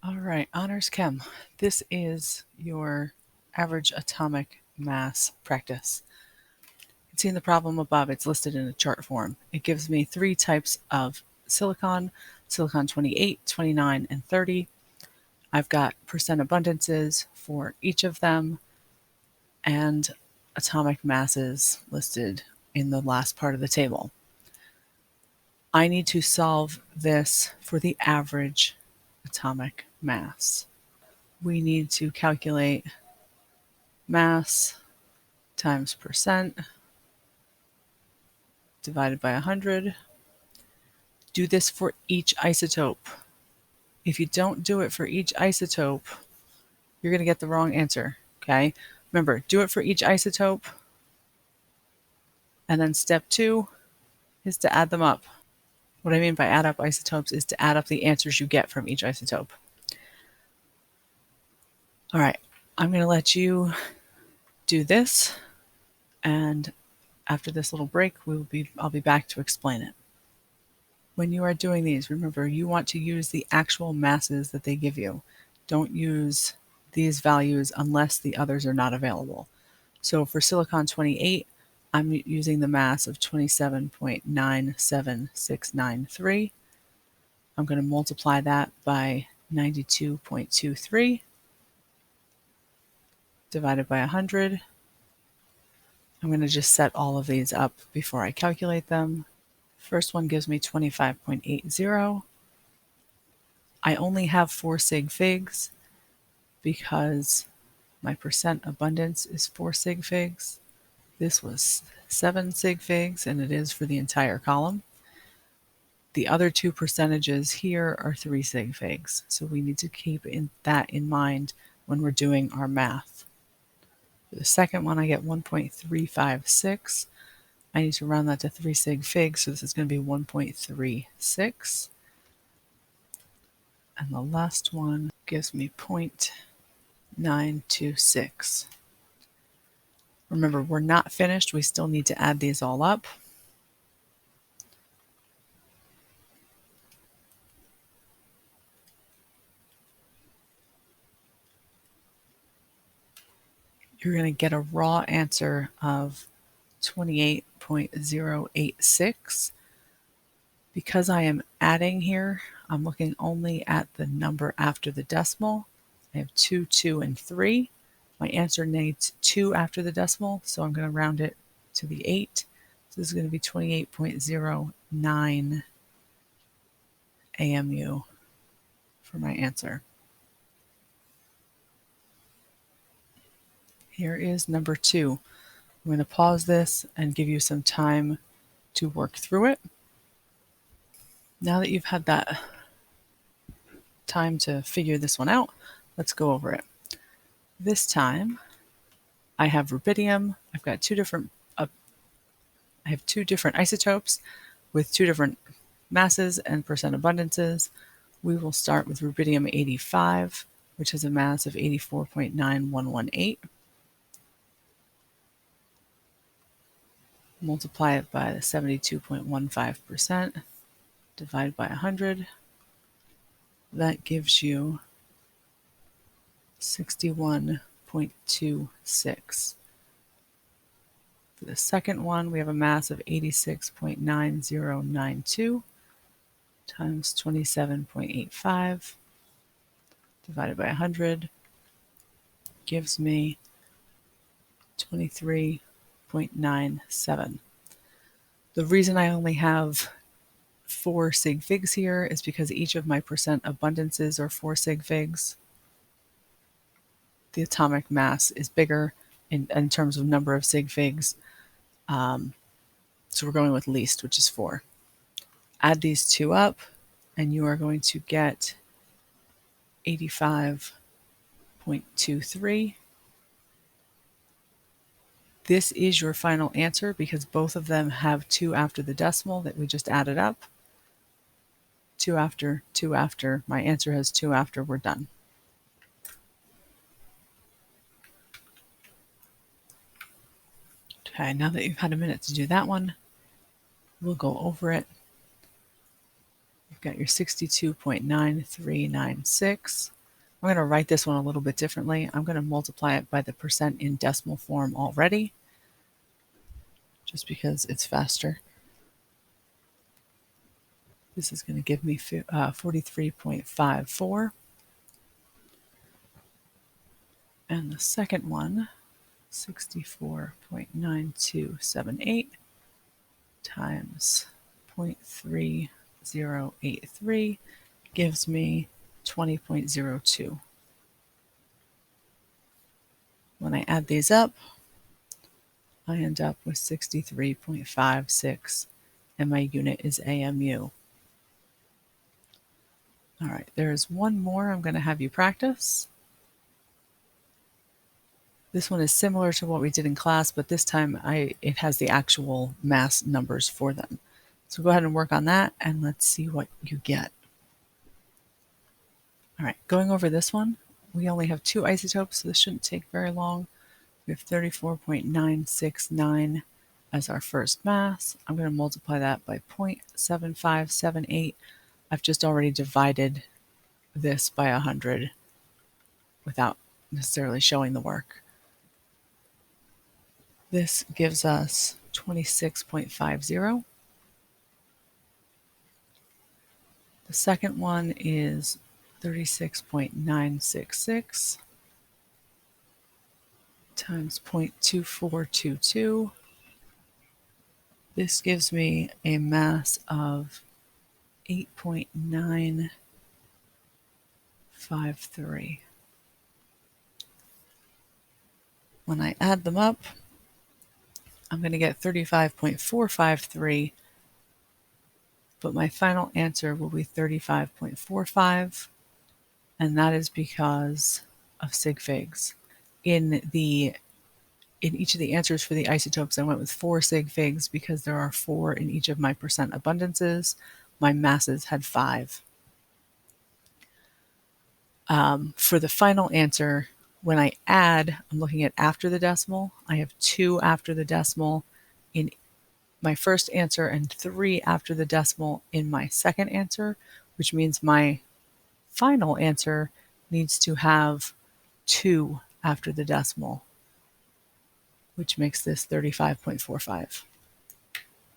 All right, Honors Chem. This is your average atomic mass practice. You can see in the problem above, it's listed in a chart form. It gives me three types of silicon, silicon 28, 29, and 30. I've got percent abundances for each of them and atomic masses listed in the last part of the table. I need to solve this for the average atomic mass. We need to calculate mass times percent divided by 100. Do this for each isotope. If you don't do it for each isotope, you're going to get the wrong answer, okay? Remember, do it for each isotope, and then step 2 is to add them up. What I mean by add up isotopes is to add up the answers you get from each isotope. All right, I'm going to let you do this, and after this little break, I'll be back to explain it. When you are doing these, remember you want to use the actual masses that they give you. Don't use these values unless the others are not available. So for silicon 28, I'm using the mass of 27.97693. I'm going to multiply that by 92.23 divided by 100. I'm going to just set all of these up before I calculate them. First one gives me 25.80. I only have 4 sig figs because my percent abundance is 4 sig figs. This was 7 sig figs, and it is for the entire column. The other two percentages here are 3 sig figs, so we need to keep that in mind when we're doing our math. For the second one, I get 1.356. I need to round that to 3 sig figs, so this is going to be 1.36. And the last one gives me 0.926. Remember, we're not finished. We still need to add these all up. You're going to get a raw answer of 28.086. Because I am adding here, I'm looking only at the number after the decimal. I have 2, 2, and 3. My answer needs 2 after the decimal, so I'm going to round it to the 8. So this is going to be 28.09 AMU for my answer. Here is number 2. I'm going to pause this and give you some time to work through it. Now that you've had that time to figure this one out, let's go over it. This time, I have rubidium. I've got two different isotopes with 2 different masses and percent abundances. We will start with rubidium 85, which has a mass of 84.9118. Multiply it by the 72.15%, divide by 100. That gives you 61.26. For the second one, we have a mass of 86.9092 times 27.85 divided by 100 gives me 23.97. The reason I only have 4 sig figs here is because each of my percent abundances are 4 sig figs. The atomic mass is bigger in terms of number of sig figs. So we're going with least, which is 4. Add these two up, and you are going to get 85.23. This is your final answer because both of them have 2 after the decimal that we just added up. 2 after, 2 after. My answer has 2 after. We're done. Okay, now that you've had a minute to do that one, we'll go over it. You've got your 62.9396. I'm going to write this one a little bit differently. I'm going to multiply it by the percent in decimal form already, just because it's faster. This is going to give me 43.54. And the second one, 64.9278 times 0.3083 gives me 20.02. When I add these up, I end up with 63.56, and my unit is AMU. All right, there's one more I'm going to have you practice. This one is similar to what we did in class, but this time it has the actual mass numbers for them. So go ahead and work on that, and let's see what you get. All right, going over this one, we only have 2 isotopes, so this shouldn't take very long. We have 34.969 as our first mass. I'm going to multiply that by 0.7578. I've just already divided this by 100 without necessarily showing the work. This gives us 26.50. The second one is 36.966 times 0.2422. This gives me a mass of 8.953. When I add them up, I'm going to get 35.453, but my final answer will be 35.45, and that is because of sig figs. In each of the answers for the isotopes, I went with 4 sig figs because there are 4 in each of my percent abundances. My masses had 5. For the final answer, when I add, I'm looking at after the decimal. I have 2 after the decimal in my first answer and 3 after the decimal in my second answer, which means my final answer needs to have 2 after the decimal, which makes this 35.45.